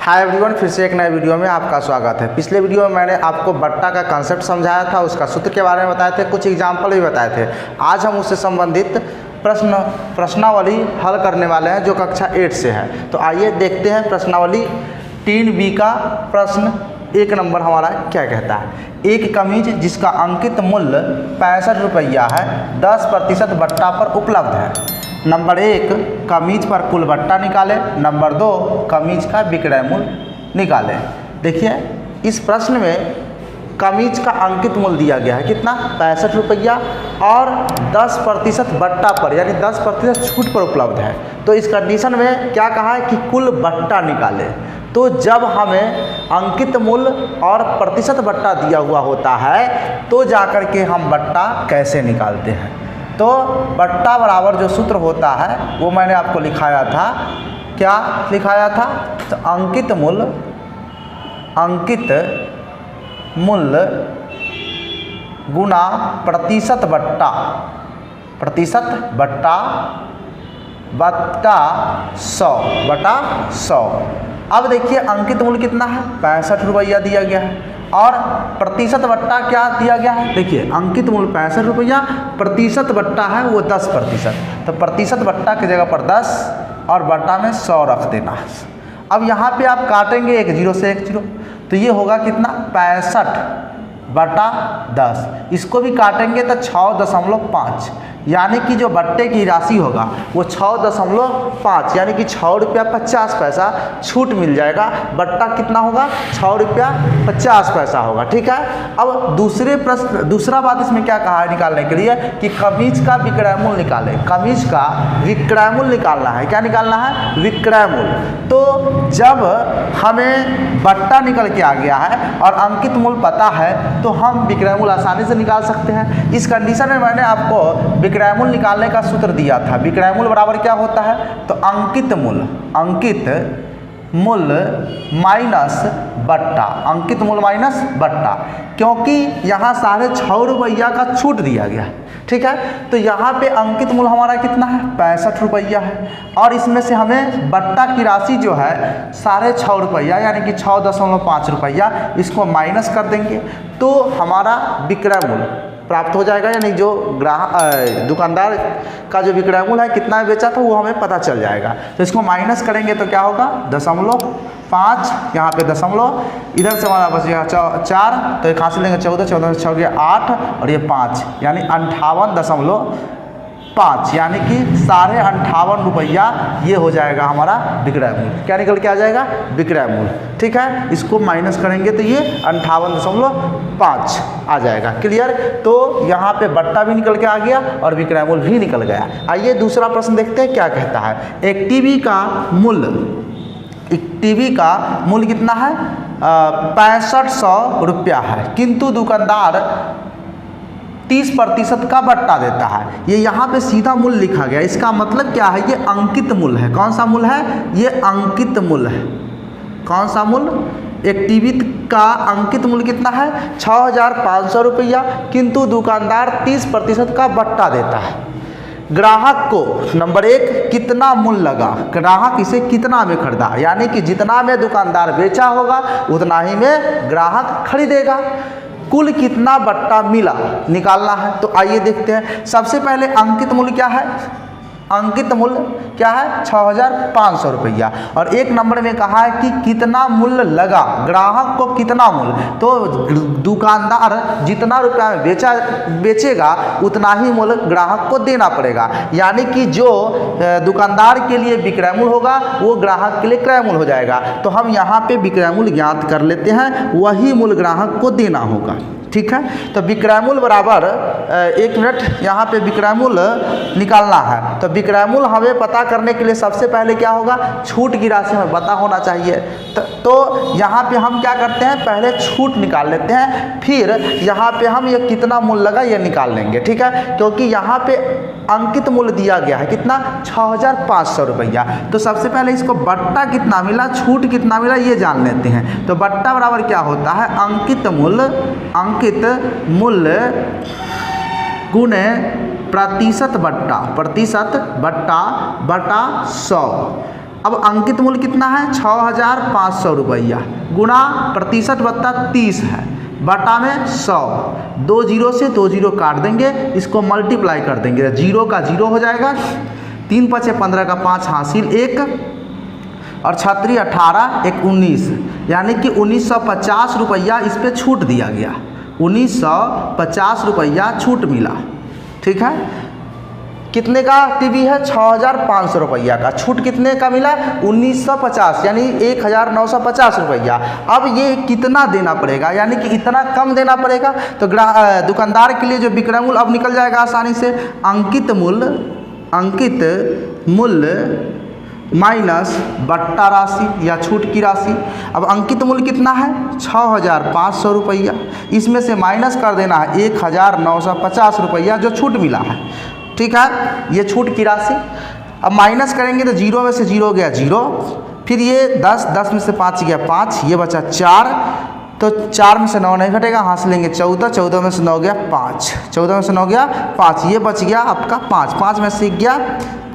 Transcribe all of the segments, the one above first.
Hi everyone, फिर से एक नए वीडियो में आपका स्वागत है। पिछले वीडियो में मैंने आपको बट्टा का कंसेप्ट समझाया था, उसका सूत्र के बारे में बताए थे, कुछ एग्जाम्पल भी बताए थे। आज हम उससे संबंधित प्रश्नावली हल करने वाले हैं जो कक्षा 8 से है। तो आइए देखते हैं प्रश्नावली 3B का प्रश्न 1 नंबर हमारा क्या कहता है। एक कमीज जिसका अंकित मूल्य 65 रुपया है 10% बट्टा पर उपलब्ध है। नंबर 1, कमीज पर कुल बट्टा निकालें। नंबर 2, कमीज का विक्रय मूल्य निकालें। देखिए इस प्रश्न में कमीज का अंकित मूल्य दिया गया है कितना, 65 रुपया और 10% बट्टा पर यानी 10% छूट पर उपलब्ध है। तो इस कंडीशन में क्या कहा है कि कुल बट्टा निकालें। तो जब हमें अंकित मूल्य और प्रतिशत बट्टा दिया हुआ होता है तो जाकर के हम बट्टा कैसे निकालते हैं। तो बट्टा बराबर जो सूत्र होता है वो मैंने आपको लिखाया था। क्या लिखाया था? तो अंकित मूल्य गुना प्रतिशत बट्टा 100/100। अब देखिए अंकित मूल्य कितना है, 65 रुपया दिया गया है और प्रतिशत बट्टा क्या दिया गया है। देखिए अंकित मूल्य 65 रुपया, प्रतिशत बट्टा है वो 10%। तो प्रतिशत बट्टा की जगह पर 10 और बट्टा में 100 रख देना। अब यहाँ पे आप काटेंगे 1 0 से 1 0, तो ये होगा कितना, 65/10। इसको भी काटेंगे तो 6.5, यानी कि जो बट्टे की राशि होगा वो 6.5 यानी कि 6 रुपया 50 पैसा छूट मिल जाएगा। बट्टा कितना होगा, 6 रुपया 50 पैसा होगा। ठीक है। अब दूसरा बात इसमें क्या कहा है निकालने के लिए कि कमीज का विक्रय मूल्य निकालें। कमीज का विक्रय मूल्य निकालना है। क्या निकालना है? विक्रय मूल्य। तो जब हमें बट्टा निकल के आ गया है और अंकित मूल्य पता है तो हम विक्रय मूल्य आसानी से निकाल सकते हैं। इस कंडीशन में मैंने आपको विक्रय मूल्य निकालने का सूत्र दिया था। विक्रय मूल्य बराबर क्या होता है? तो अंकित मूल्य माइनस बट्टा, अंकित मूल्य माइनस बट्टा, क्योंकि यहाँ 6.5 रुपया का छूट दिया गया है। ठीक है। तो यहाँ पे अंकित मूल्य हमारा कितना है, 65 रुपया है और इसमें से हमें बट्टा की राशि जो है 6.5 रुपया यानी कि 6.5 रुपया, इसको माइनस कर देंगे तो हमारा विक्रय मूल्य प्राप्त हो जाएगा। यानी जो दुकानदार का जो विक्रय मूल्य है कितना बेचा था वो हमें पता चल जाएगा। तो इसको माइनस करेंगे तो क्या होगा, 0.5, यहाँ पे दशमलव, इधर से हमारा बच गया 4, तो कहाँ से लेंगे 14 से 6 गया 8 और ये 5 यानी 58.5 यानी कि 58.5 रुपया ये हो जाएगा हमारा विक्रय मूल्य। क्या निकल के आ जाएगा, विक्रय मूल्य। ठीक है। इसको माइनस करेंगे तो ये 58.5 आ जाएगा। क्लियर। तो यहाँ पे बट्टा भी निकल के आ गया और विक्रय मूल्य भी निकल गया। आइए दूसरा प्रश्न देखते हैं क्या कहता है। एक टीवी का मूल्य कितना है, 6500 रुपया है, किंतु दुकानदार 30% का बट्टा देता है। ये यहाँ पे सीधा मूल्य लिखा गया। इसका मतलब क्या है, ये अंकित मूल्य है। कौन सा मूल्य है, ये अंकित मूल्य है। कौन सा मूल्य, एक टीवी का अंकित मूल्य कितना है, 6500 रुपया, किंतु दुकानदार 30% का बट्टा देता है। ग्राहक को नंबर 1 कितना मूल्य लगा, ग्राहक इसे कितना में खरीदा, यानी कि जितना में दुकानदार बेचा होगा उतना ही में ग्राहक खरीदेगा। कुल कितना बट्टा मिला निकालना है। तो आइए देखते हैं। सबसे पहले अंकित मूल्य क्या है, अंकित मूल्य क्या है, 6500 रुपया। और 1 नंबर में कहा है कि कितना मूल्य लगा, ग्राहक को कितना मूल्य, तो दुकानदार जितना रुपया में बेचेगा उतना ही मूल्य ग्राहक को देना पड़ेगा। यानी कि जो दुकानदार के लिए विक्रय मूल्य होगा वो ग्राहक के लिए क्रय मूल्य हो जाएगा। तो हम यहाँ पे विक्रय मूल्य ज्ञात कर लेते हैं, वही मूल्य ग्राहक को देना होगा। ठीक है। तो विक्रय मूल्य बराबर 1 मिनट, यहाँ पे विक्रय मूल्य निकालना है। तो विक्रय मूल्य हमें पता करने के लिए सबसे पहले क्या होगा, छूट की राशि हमें पता होना चाहिए। तो यहाँ पे हम क्या करते हैं, पहले छूट निकाल लेते हैं, फिर यहाँ पे हम ये कितना मूल्य लगा ये निकाल लेंगे। ठीक है। क्योंकि यहाँ पे अंकित मूल्य दिया गया है कितना, 6500 रुपया। तो सबसे पहले इसको बट्टा कितना मिला, छूट कितना मिला ये जान लेते हैं। तो बट्टा बराबर क्या होता है, अंकित मूल्य गुणे प्रतिशत बट्टा बटा 100 अब अंकित मूल्य कितना है 6500 रुपया गुणा प्रतिशत बत्ता 30 है बटा में 100, 2 जीरो से 2 जीरो काट देंगे, इसको मल्टीप्लाई कर देंगे, जीरो का जीरो हो जाएगा, 3 पचे 15 का 5 हासिल 1 और 36 18 1 19, यानी कि 1950 रुपया इस पर छूट दिया गया, 1950 रुपया छूट मिला। ठीक है, कितने का टीवी है 6500 रुपया का, छूट कितने का मिला 1950 यानी 1950 रुपया। अब ये कितना देना पड़ेगा, यानी कि इतना कम देना पड़ेगा। तो दुकानदार के लिए जो विक्रय मूल्य अब निकल जाएगा आसानी से, अंकित मूल्य माइनस बट्टा राशि या छूट की राशि। अब अंकित मूल्य कितना है 6500 रुपया, इसमें से माइनस कर देना है 1950 रुपया जो छूट मिला है। ठीक है, ये छूट की राशि। अब माइनस करेंगे तो जीरो में से जीरो गया जीरो, फिर ये 10, 10 में से 5 गया 5, ये बचा 4, तो 4 में से 9 नहीं घटेगा, हाथ से लेंगे 14, 14 में से 9 गया 5, 14 में से 9 गया 5, ये बच गया आपका 5, 5 में से गया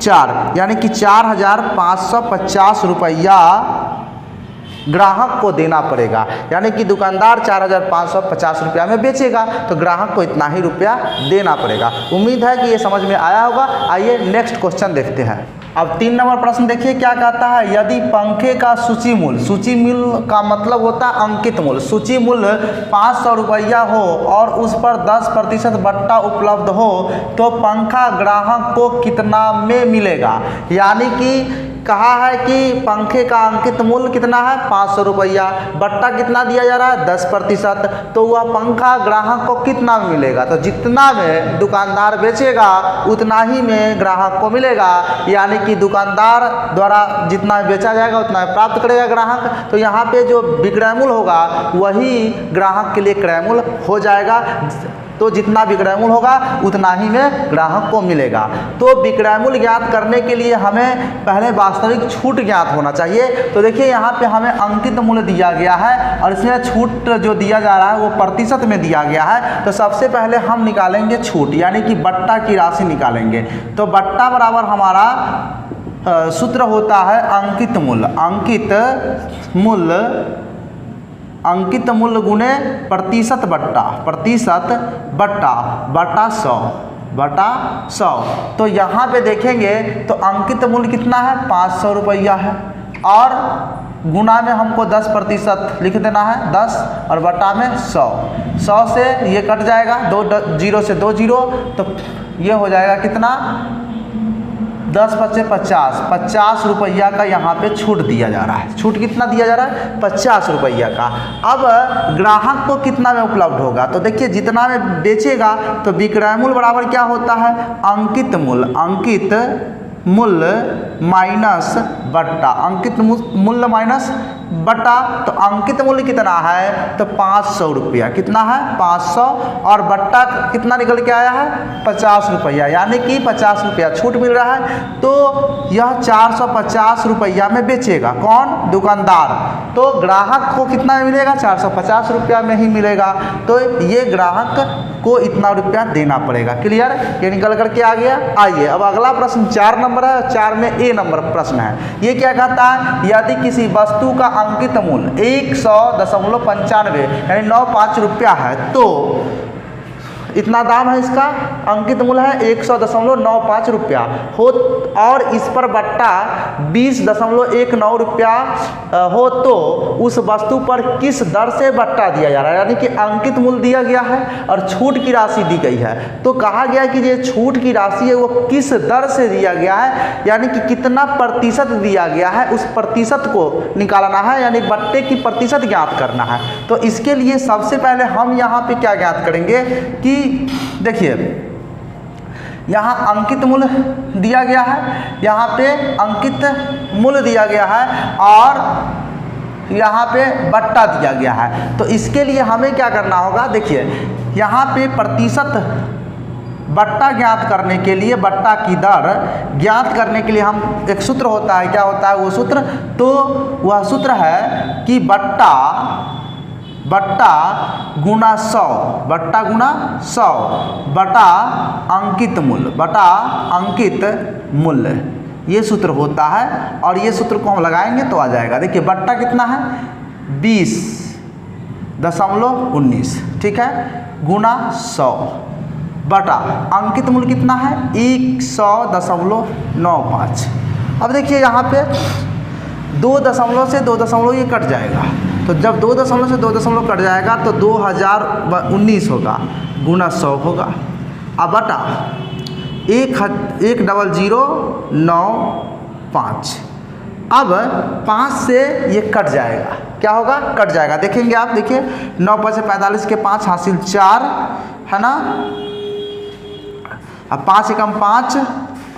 4, यानी कि 4550 रुपया ग्राहक को देना पड़ेगा। यानी कि दुकानदार 4550 रुपया में बेचेगा तो ग्राहक को इतना ही रुपया देना पड़ेगा। उम्मीद है कि ये समझ में आया होगा। आइए नेक्स्ट क्वेश्चन देखते हैं। अब 3 नंबर प्रश्न देखिए क्या कहता है, यदि पंखे का सूची मूल्य का मतलब होता है अंकित मूल्य, सूची मूल्य 500 रुपया हो और उस पर 10% बट्टा उपलब्ध हो तो पंखा ग्राहक को कितना में मिलेगा। यानी कि कहा है कि पंखे का अंकित मूल्य कितना है 500 रुपया, बट्टा कितना दिया जा रहा है 10%, तो वह पंखा ग्राहक को कितना में मिलेगा। तो जितना में दुकानदार बेचेगा उतना ही में ग्राहक को मिलेगा, यानी कि दुकानदार द्वारा जितना बेचा जाएगा उतना प्राप्त करेगा ग्राहक। तो यहाँ पे जो विक्रय मूल्य होगा वही ग्राहक के लिए क्रय मूल्य हो जाएगा। तो जितना विक्रय मूल्य होगा उतना ही में ग्राहक को मिलेगा। तो विक्रय मूल्य ज्ञात करने के लिए हमें पहले वास्तविक छूट ज्ञात होना चाहिए। तो देखिए यहाँ पे हमें अंकित मूल्य दिया गया है और इसमें छूट जो दिया जा रहा है वो प्रतिशत में दिया गया है। तो सबसे पहले हम निकालेंगे छूट, यानी कि बट्टा की राशि निकालेंगे। तो बट्टा बराबर हमारा सूत्र होता है अंकित मूल्य गुणे प्रतिशत बट्टा 100। तो यहाँ पे देखेंगे तो अंकित मूल्य कितना है 500 रुपया है और गुणा में हमको 10% लिख देना है 10 और बटा में 100 से ये कट जाएगा, 2 जीरो से 2 जीरो, तो ये हो जाएगा कितना 10 पचे 50 रुपया का यहाँ पे छूट दिया जा रहा है। छूट कितना दिया जा रहा है 50 रुपया का। अब ग्राहक को कितना में उपलब्ध होगा, तो देखिए जितना में बेचेगा तो विक्रय मूल्य बराबर क्या होता है अंकित मूल्य माइनस बट्टा, अंकित मूल्य माइनस बटा। तो अंकित मूल्य कितना है तो 500 रुपया, कितना है 500 और बट्टा कितना निकल के आया है 50 रुपया, यानी कि 50 रुपया छूट मिल रहा है। तो यह 450 रुपया में बेचेगा कौन दुकानदार, तो ग्राहक को कितना में मिलेगा 450 रुपया में ही मिलेगा। तो ये ग्राहक को इतना रुपया देना पड़ेगा। क्लियर, ये निकल करके आ गया। आइए अब अगला प्रश्न 4 नंबर है, 4 में ए नंबर प्रश्न है। ये क्या कहता है, यदि किसी वस्तु का अंकित मूल्य 100.95 यानी 95 रुपया है तो इतना दाम है, इसका अंकित मूल्य है 100.95 रुपया हो और इस पर बट्टा 20.19 रुपया हो तो उस वस्तु पर किस दर से बट्टा दिया जा रहा है। यानी कि अंकित मूल्य दिया गया है और छूट की राशि दी गई है। तो कहा गया कि ये छूट की राशि है वो किस दर से दिया गया है, यानी कि कितना प्रतिशत दिया गया है उस प्रतिशत को निकालना है, यानी बट्टे की प्रतिशत ज्ञात करना है। तो इसके लिए सबसे पहले हम यहाँ पे क्या ज्ञात करेंगे कि देखिए यहाँ अंकित मूल्य दिया गया है, यहाँ पे अंकित मूल्य दिया गया है और यहाँ पे बट्टा दिया गया है। तो इसके लिए हमें क्या करना होगा, देखिए यहाँ पे प्रतिशत बट्टा ज्ञात करने के लिए, बट्टा की दर ज्ञात करने के लिए हम एक सूत्र होता है, क्या होता है वो सूत्र, तो वह सूत्र है कि बट्टा गुना 100 बटा अंकित मूल्य ये सूत्र होता है और ये सूत्र को हम लगाएंगे तो आ जाएगा। देखिए बट्टा कितना है 20.19, ठीक है, गुना 100 बटा अंकित मूल्य कितना है 100.95। अब देखिए यहाँ पे 2 दशमलव से 2 दशमलव ये कट जाएगा, तो जब 2 दशमलव से 2 दशमलव कट जाएगा तो 2019 होगा गुना 100 होगा। अब बटा 10095। अब 5 से ये कट जाएगा, क्या होगा कट जाएगा, देखेंगे आप, देखिए 9 5 से 45 के 5 हासिल 4 है ना। अब 5 एकम 5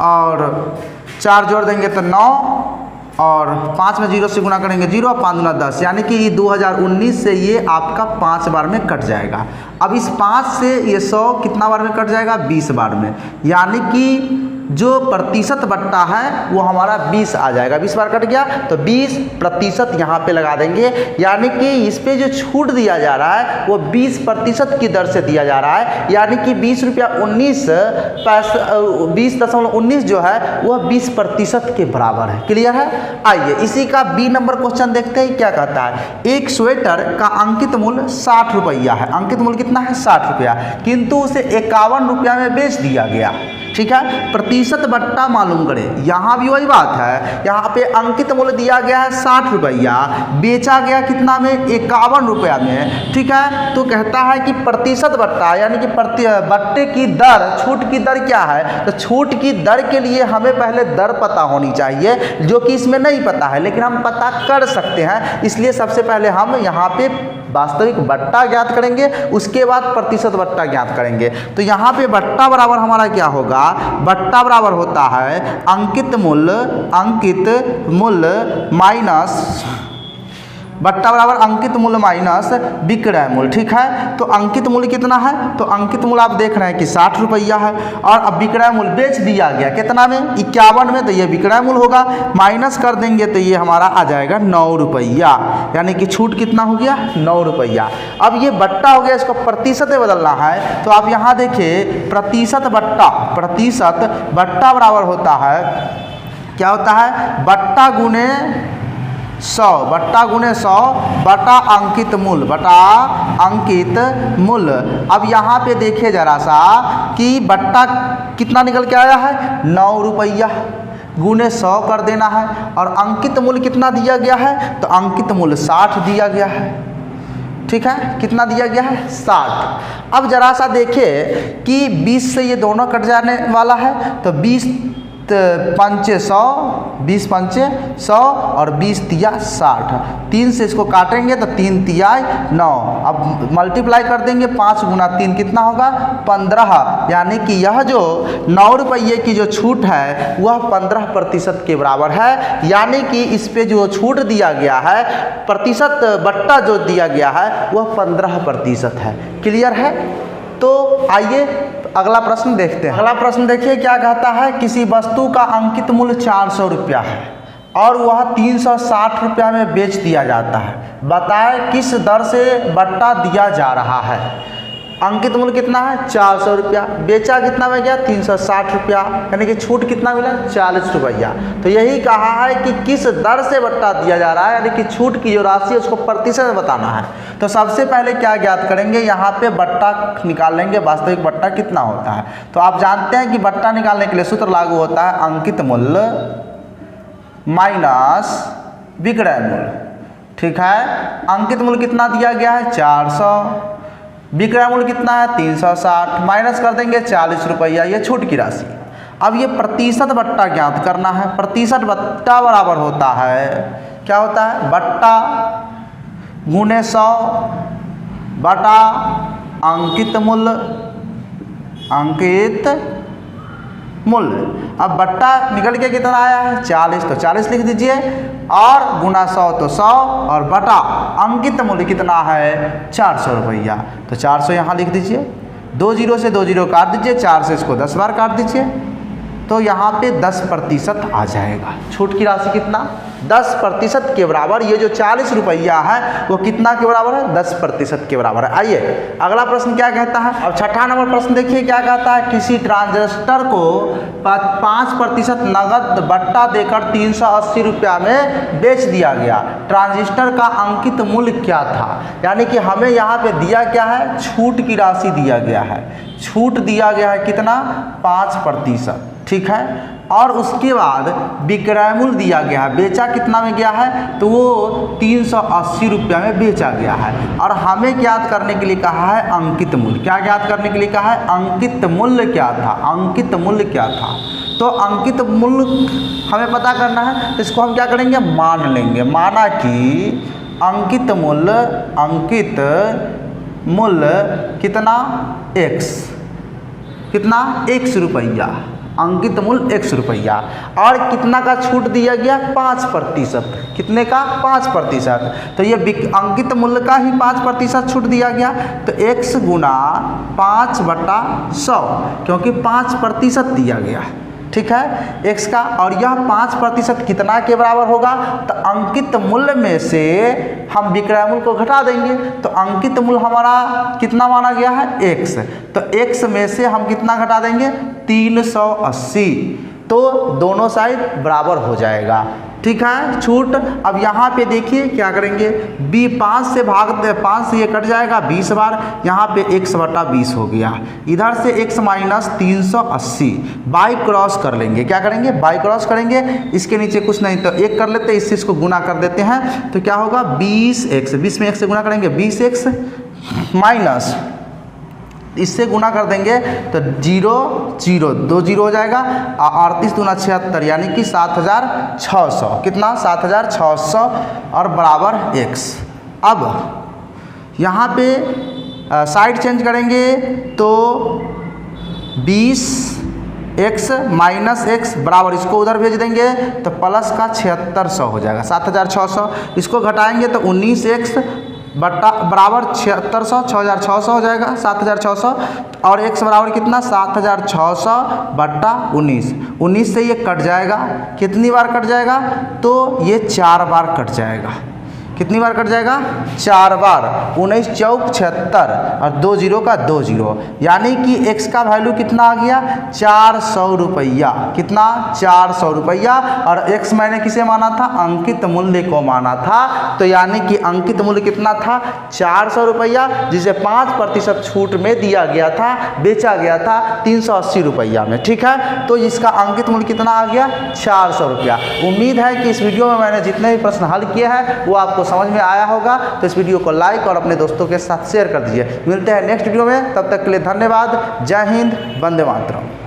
और 4 जोड़ देंगे तो 9 और 5 में 0 से गुना करेंगे 0, 5 गुना 10, यानी कि ये 2019 से ये आपका 5 बार में कट जाएगा। अब इस 5 से ये 100 कितना बार में कट जाएगा 20 बार में, यानी कि जो प्रतिशत बट्टा है वो हमारा 20 आ जाएगा। 20 बार कट गया तो 20% यहाँ पे लगा देंगे, यानी कि इस पे जो छूट दिया जा रहा है वो 20% की दर से दिया जा रहा है, यानी कि 20.19 जो है वह 20% के बराबर है। क्लियर है। आइए इसी का बी नंबर क्वेश्चन देखते हैं क्या कहता है। एक स्वेटर का अंकित मूल्य 60 रुपया है, अंकित मूल्य कितना है 60 रुपया, किंतु उसे 51 रुपया में बेच दिया गया, ठीक है। प्रतिशत बट्टा मालूम करें, यहाँ भी वही बात है, यहाँ पे अंकित मूल्य दिया गया है 60 रुपया, बेचा गया कितना में 51 रुपया में, ठीक है। तो कहता है कि प्रतिशत बट्टा यानी कि बट्टे की दर, छूट की दर क्या है, तो छूट की दर के लिए हमें पहले दर पता होनी चाहिए, जो कि इसमें नहीं पता है, लेकिन हम पता कर सकते हैं। इसलिए सबसे पहले हम यहाँ पे वास्तविक बट्टा ज्ञात करेंगे, उसके बाद प्रतिशत बट्टा ज्ञात करेंगे। तो यहाँ पे बट्टा बराबर हमारा क्या होगा, बट्टा बराबर होता है अंकित मूल्य माइनस, बट्टा बराबर अंकित मूल्य माइनस विक्रय मूल्य, ठीक है। तो अंकित मूल्य कितना है, तो अंकित मूल्य आप देख रहे हैं कि 60 रुपया है, और अब विक्रय मूल्य बेच दिया गया कितना में 51 में, तो ये विक्रय मूल्य होगा, माइनस कर देंगे तो ये हमारा आ जाएगा 9 रुपया, यानी कि छूट कितना हो गया 9 रुपया। अब ये बट्टा हो गया, इसको प्रतिशत में बदलना है, तो आप यहाँ देखिए प्रतिशत बट्टा बराबर होता है, क्या होता है बट्टा गुने 100 बटा अंकित मूल्य। अब यहाँ पे देखिए जरा सा कि बट्टा कितना निकल के आया है 9 रुपया, गुने 100 कर देना है, और अंकित मूल्य कितना दिया गया है, तो अंकित मूल्य 60 दिया गया है, ठीक है। कितना दिया गया है 60। अब जरा सा देखिए कि 20 से ये दोनों कट जाने वाला है, तो 20 पंचे 100, 20 पंचे 100 और 20 तिया 60, 3 से इसको काटेंगे तो 3 तिया 9। अब मल्टीप्लाई कर देंगे, 5 गुना 3 कितना होगा 15, यानी कि यह जो 9 रुपये की जो छूट है वह 15% के बराबर है, यानी कि इस पे जो छूट दिया गया है, प्रतिशत बट्टा जो दिया गया है वह 15% है। क्लियर है। तो आइए अगला प्रश्न देखते हैं। अगला प्रश्न देखिए क्या कहता है, किसी वस्तु का अंकित मूल्य 400 रुपया है और वह 360 रुपया में बेच दिया जाता है, बताएं किस दर से बट्टा दिया जा रहा है। अंकित मूल्य कितना है 400 रुपया, बेचा कितना में गया 360 रुपया, यानी कि छूट कितना मिला 40 रुपया। तो यही कहा है कि किस दर से बट्टा दिया जा रहा है, यानी कि छूट की जो राशि है उसको प्रतिशत में बताना है। तो सबसे पहले क्या ज्ञात करेंगे, यहाँ पे बट्टा निकाल लेंगे, वास्तविक बट्टा कितना होता है। तो आप जानते हैं कि बट्टा निकालने के लिए सूत्र लागू होता है अंकित मूल्य माइनस विक्रय मूल्य, ठीक है। अंकित मूल्य कितना दिया गया है 400, विक्रय मूल्य कितना है 360, माइनस कर देंगे 40 रुपया, ये छूट की राशि। अब ये प्रतिशत बट्टा ज्ञात करना है। प्रतिशत बट्टा बराबर होता है, क्या होता है बट्टा गुने 100 बटा अंकित मूल्य। अब बट्टा निकल के कितना आया है 40, तो 40 लिख दीजिए, और गुना 100 तो 100, और बटा अंकित मूल्य कितना है 400 रुपया, तो 400 यहाँ लिख दीजिए। 2 0 से 2 0 काट दीजिए, 4 से इसको 10 बार काट दीजिए, तो यहाँ पे 10% आ जाएगा। छूट की राशि कितना? 10% के बराबर। ये जो 40 रुपया है वो कितना के बराबर है? 10% के बराबर है। आइए अगला प्रश्न क्या कहता है। अब छठा नंबर प्रश्न देखिए क्या कहता है। किसी ट्रांजिस्टर को 5% नगद बट्टा देकर 380 रुपया में बेच दिया गया। ट्रांजिस्टर का अंकित मूल्य क्या था? यानी कि हमें यहाँ पे दिया क्या है? छूट की राशि दिया गया है। छूट दिया गया है कितना? 5%। ठीक है। और उसके बाद विक्रय मूल्य दिया गया है। बेचा कितना में गया है? तो वो 380 रुपया में बेचा गया है। और हमें ज्ञात करने के लिए कहा है अंकित मूल्य। क्या ज्ञात करने के लिए कहा है? अंकित मूल्य क्या था? अंकित मूल्य क्या था? तो अंकित मूल्य हमें पता करना है। इसको हम क्या करेंगे? मान लेंगे। माना कि अंकित मूल्य कितना? x। कितना? 100 रुपया। अंकित मूल्य 100 रुपया। और कितना का छूट दिया गया? 5%। कितने का? 5%। तो ये अंकित मूल्य का ही 5% छूट दिया गया। तो x गुना 5/100, क्योंकि 5% दिया गया। ठीक है, x का। और यह 5% कितना के बराबर होगा? तो अंकित मूल्य में से हम विक्रय मूल्य को घटा देंगे। तो अंकित मूल्य हमारा कितना माना गया है? x। तो x में से हम कितना घटा देंगे? 380। तो दोनों साइड बराबर हो जाएगा। ठीक है, छूट। अब यहाँ पे देखिए क्या करेंगे। 5 से भाग दे, 5 से ये कट जाएगा 20 बार। यहाँ पे 100/20 हो गया। इधर से x माइनस 380 बाई क्रॉस कर लेंगे। क्या करेंगे? बाई क्रॉस करेंगे। इसके नीचे कुछ नहीं तो 1 कर लेते हैं, इससे इसको गुना कर देते हैं। तो क्या होगा? 20x। 20 में 1 से गुना करेंगे 20x माइनस, इससे गुना कर देंगे तो 0 0 2 0 हो जाएगा। 38 दूना 76, यानी कि 7600। कितना? 7600 और बराबर x। अब यहाँ पे साइड चेंज करेंगे तो 20x माइनस x बराबर, इसको उधर भेज देंगे तो प्लस का 7600 हो जाएगा। 7600 इसको घटाएंगे तो 19x बराबर 7600, 6600 हो जाएगा। 7600 और x बराबर कितना? 7600/19। 19 से ये कट जाएगा। कितनी बार कट जाएगा? तो ये 4 बार कट जाएगा। कितनी बार कट जाएगा? 4 बार। 19 चौक 76 और 2 0 का 2 0, यानी कि x का वैल्यू कितना आ गया? 400 रुपया। कितना? 400 रुपया। और x मैंने किसे माना था? अंकित मूल्य को माना था। तो यानी कि अंकित मूल्य कितना था? 400 रुपया, जिसे 5% छूट में दिया गया था, बेचा गया था 380 रुपया में। ठीक है, तो इसका अंकित मूल्य कितना आ गया? 400 रुपया। उम्मीद है कि इस वीडियो में मैंने जितने भी प्रश्न हल किए हैं वो आपको समझ में आया होगा। तो इस वीडियो को लाइक और अपने दोस्तों के साथ शेयर कर दीजिए। मिलते हैं नेक्स्ट वीडियो में, तब तक के लिए धन्यवाद। जय हिंद, वंदे मातरम।